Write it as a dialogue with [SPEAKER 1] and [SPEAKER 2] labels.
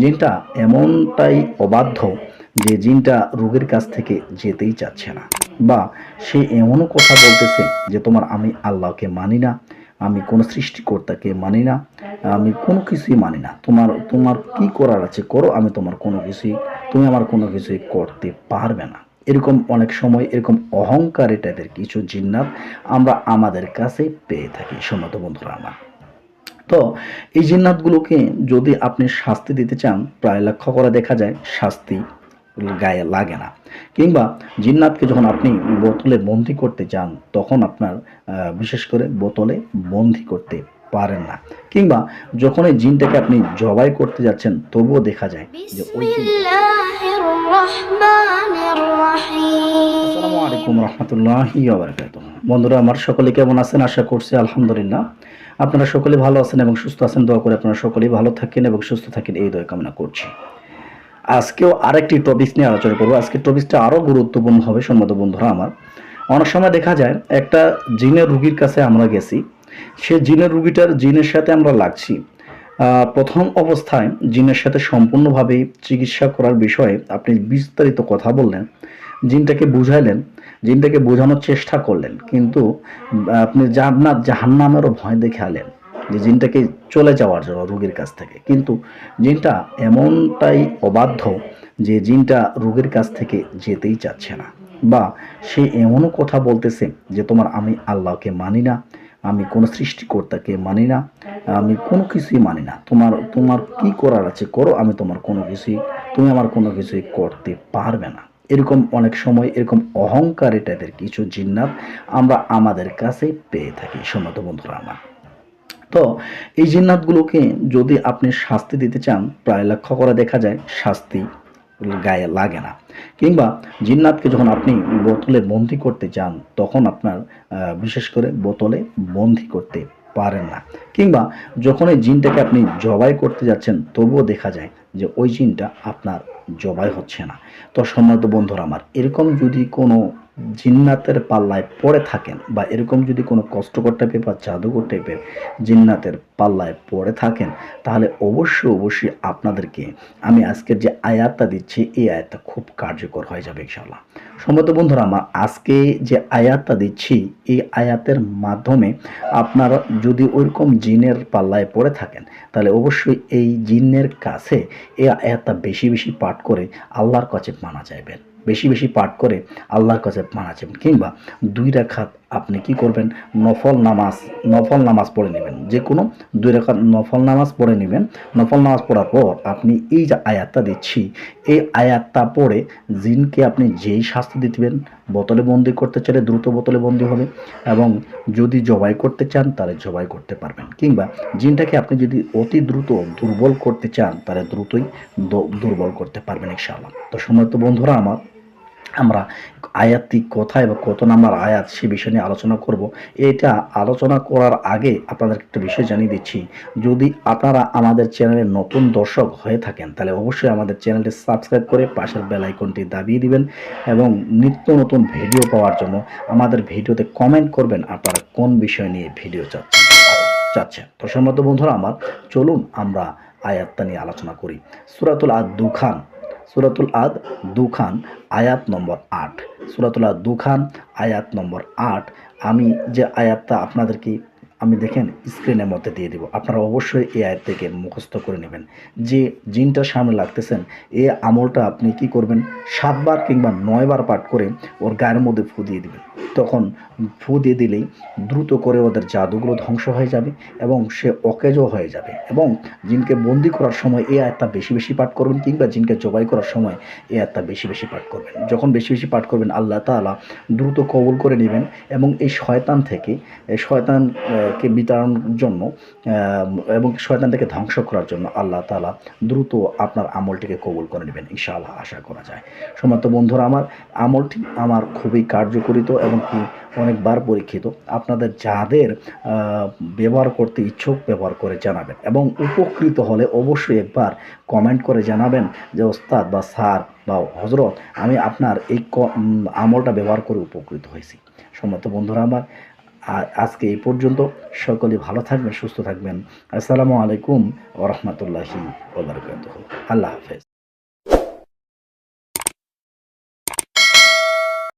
[SPEAKER 1] জিনটা এমনটাই অবাধ্য যে জিনটা রোগীর কাছ থেকে যেতেই চাচ্ছে না, বা সে এমনও কথা বলতেছে যে তোমার আমি আল্লাহকে মানি না, আমি কোনো সৃষ্টিকর্তাকে মানি না, আমি কোনো কিছুই মানি না, তোমার তোমার কি করার আছে করো, আমি তোমার কোনো কিছুই, তুমি আমার কোনো কিছুই করতে পারবে না। এরকম অনেক সময় এরকম অহংকারী টাইপের কিছু জিন্নাত আমরা আমাদের কাছে পেয়ে থাকি সম্মত বন্ধুরা আমার। তো এই জিন্নাতগুলোকে যদি আপনি শাস্তি দিতে চান, প্রায় লক্ষ্য করে দেখা যায় শাস্তি গায়ে লাগে না। কিংবা জিন্নাতকে যখন আপনি বোতলে বন্দি করতে চান, তখন আপনার বিশেষ করে বোতলে বন্দি করতে পারেন না। কিংবা যখন এই জিনটাকে আপনি জবাই করতে যাচ্ছেন, তবুও দেখা যায় যে ওই আসসালামু আলাইকুম রহমতুল্লাহি ওয়া বারাকাতুহু। বন্ধুরা আমার সকলে কেমন আছেন? আশা করছি আলহামদুলিল্লাহ আপনারা সকলে ভালো আছেন এবং সুস্থ আছেন। দোয়া করে আপনারা সকলেই ভালো থাকেন এবং সুস্থ থাকেন, এই দোয়া কামনা করছি। আজকেও আরেকটি টপিক নিয়ে আলোচনা করবো। আজকের টপিকটা আরও গুরুত্বপূর্ণ হবে সম্মত বন্ধুরা আমার। অনেক সময় দেখা যায় একটা জিনের রুগীর কাছে আমরা গেছি, সে জিনের রুগীটার জিনের সাথে আমরা লাগছি। প্রথম অবস্থায় জিনের সাথে সম্পূর্ণভাবে চিকিৎসা করার বিষয়ে আপনি বিস্তারিত কথা বললেন, জিনটাকে বুঝাইলেন, জিনটাকে বোঝানোর চেষ্টা করলেন, কিন্তু আপনি জান্নাত জাহান্নামেরও ভয় দেখালেন যে জিনটাকে চলে যাওয়ার জন্য রোগীর কাছ থেকে। কিন্তু জিনটা এমনটাই অবাধ্য যে জিনটা রোগীর কাছ থেকে যেতেই চাচ্ছে না, বা সে এমনও কথা বলতেছে যে তোমার আমি আল্লাহকে মানি না, আমি কোনো সৃষ্টিকর্তাকে মানি না, আমি কোনো কিছুই মানি না, তোমার তোমার কি করার আছে করো, আমি তোমার কোনো কিছুই, তুমি আমার কোনো কিছুই করতে পারবে না। এরকম অনেক সময় এরকম অহংকারী টাইপের কিছু জিন্নাত আমরা আমাদের কাছে পেয়ে থাকি সম্মত বন্ধুরা আমার। তো এই জিন্নাতগুলোকে যদি আপনি শাস্তি দিতে চান, প্রায় লক্ষ্য করে দেখা যায় শাস্তি গায়ে লাগে না। কিংবা জিন্নাতকে যখন আপনি বোতলে বন্দি করতে চান, তখন আপনার বিশেষ করে বোতলে বন্দি করতে পারেন না। কিংবা যখন এই জিনটাকে আপনি জবাই করতে যাচ্ছেন, তবুও দেখা যায় যে ওই জিনটা আপনার জবাই হচ্ছে না। তো সম্মানিত বন্ধুরা আমার, এরকম যদি কোনো জিন্নাতের পাল্লায় পড়ে থাকেন, বা এরকম যদি কোনো কষ্টকর টাইপের বা জাদুকর টাইপের জিন্নাতের পাল্লায় পড়ে থাকেন, তাহলে অবশ্যই অবশ্যই আপনাদেরকে আমি আজকের যে আয়াতটা দিচ্ছি, এই আয়াতটা খুব কার্যকর হয়ে যাবে ইনশাআল্লাহ। সম্মত বন্ধুরা আমার, আজকে যে আয়াতটা দিচ্ছি, এই আয়াতের মাধ্যমে আপনারা যদি ওইরকম জিনের পাল্লায় পড়ে থাকেন, তাহলে অবশ্যই এই জিনের কাছে এই আয়াতটা বেশি বেশি পাঠ করে আল্লাহর কাছে মানা যাইবেন, বেশি বেশি পাঠ করে আল্লাহর কাছে মানা যাবেন। কিংবা 2 রাকাত আপনি কি করবেন, নফল নামাজ পড়ে নেবেন, যে কোনো 2 রাকাত নফল নামাজ পড়ে নেবেন। নফল নামাজ পড়ার পর আপনি এই যে আয়াতটা দিচ্ছি, এই আয়াতটা পড়ে জিনকে আপনি যেই শাস্তি দিবেন, বোতলে বন্দি করতে চাইলে দ্রুত বোতলে বন্দি হবে, এবং যদি জবাই করতে চান তাহলে জবাই করতে পারবেন। কিংবা জিনটাকে আপনি যদি অতি দ্রুত দুর্বল করতে চান, তাহলে দ্রুতই দুর্বল করতে পারবেন ইনশাআল্লাহ। তো সম্মানিত বন্ধুরা আমার, আমরা আয়াতটি কোথায় বা কত নাম্বার আয়াত সে বিষয় নিয়ে আলোচনা করব। এটা আলোচনা করার আগে আপনাদের একটা বিষয় জানিয়ে দিচ্ছি, যদি আপনারা আমাদের চ্যানেলের নতুন দর্শক হয়ে থাকেন, তাহলে অবশ্যই আমাদের চ্যানেলটি সাবস্ক্রাইব করে পাশের বেল আইকনটি দাবিয়ে দিবেন, এবং নিত্য নতুন ভিডিও পাওয়ার জন্য আমাদের ভিডিওতে কমেন্ট করবেন আপনারা কোন বিষয় নিয়ে ভিডিও চাচ্ছেন। তো সম্মানিত বন্ধুরা আমার, চলুন আমরা আয়াতটা নিয়ে আলোচনা করি। সূরাতুল আদ দুখান আয়াত নম্বর 8। সূরাতুল আদ দুখান আয়াত নম্বর 8। আমি যে আয়াতটা আপনাদেরকে আমি দেখেন স্ক্রিনের মধ্যে দিয়ে দেব, আপনারা অবশ্যই এই আয়াত থেকে মুখস্থ করে নেবেন। যে জিনটার সামনে লাগতেছেন, এই আমলটা আপনি কি করবেন, 7 বার কিংবা 9 বার পাঠ করে ওর গায়ের মধ্যে ফু দিয়ে দিবেন। তখন ফু দিয়ে দিলেই দ্রুত করে ওদের জাদুগুলো ধ্বংস হয়ে যাবে এবং সে অকেজো হয়ে যাবে। এবং জিনকে বন্দি করার সময় এই আয়াতটা বেশি বেশি পাঠ করবেন, কিংবা জিনকে জবাই করার সময় এই আয়াতটা বেশি বেশি পাঠ করবেন। যখন বেশি বেশি পাঠ করবেন, আল্লাহ তাআলা দ্রুত কবুল করে নেবেন, এবং এই শয়তান থেকে, এই শয়তানকে বিতাড়ানোর জন্য এবং শয়তান থেকে ধ্বংস করার জন্য আল্লাহ তাআলা দ্রুত আপনার আমলটিকে কবুল করে নেবেন ইনশাআল্লাহ, আশা করা যায়। সম্মানিত বন্ধুরা আমার, আমলটি আমার খুবই কার্যকরিত এবং কি অনেকবার পরীক্ষিত। আপনাদের যাদের ব্যবহার করতে ইচ্ছুক, ব্যবহার করে জানাবেন, এবং উপকৃত হলে অবশ্যই একবার কমেন্ট করে জানাবেন যে ওস্তাদ বা স্যার বা হজরত, আমি আপনার এই আমলটা ব্যবহার করে উপকৃত হয়েছি। সম্মানিত বন্ধুরা আমার, আজকে এই পর্যন্ত। সকলে ভালো থাকবেন, সুস্থ থাকবেন। আসসালামু আলাইকুম ওয়া রাহমাতুল্লাহি ওয়া বারাকাতুহু। আল্লাহ হাফেজ।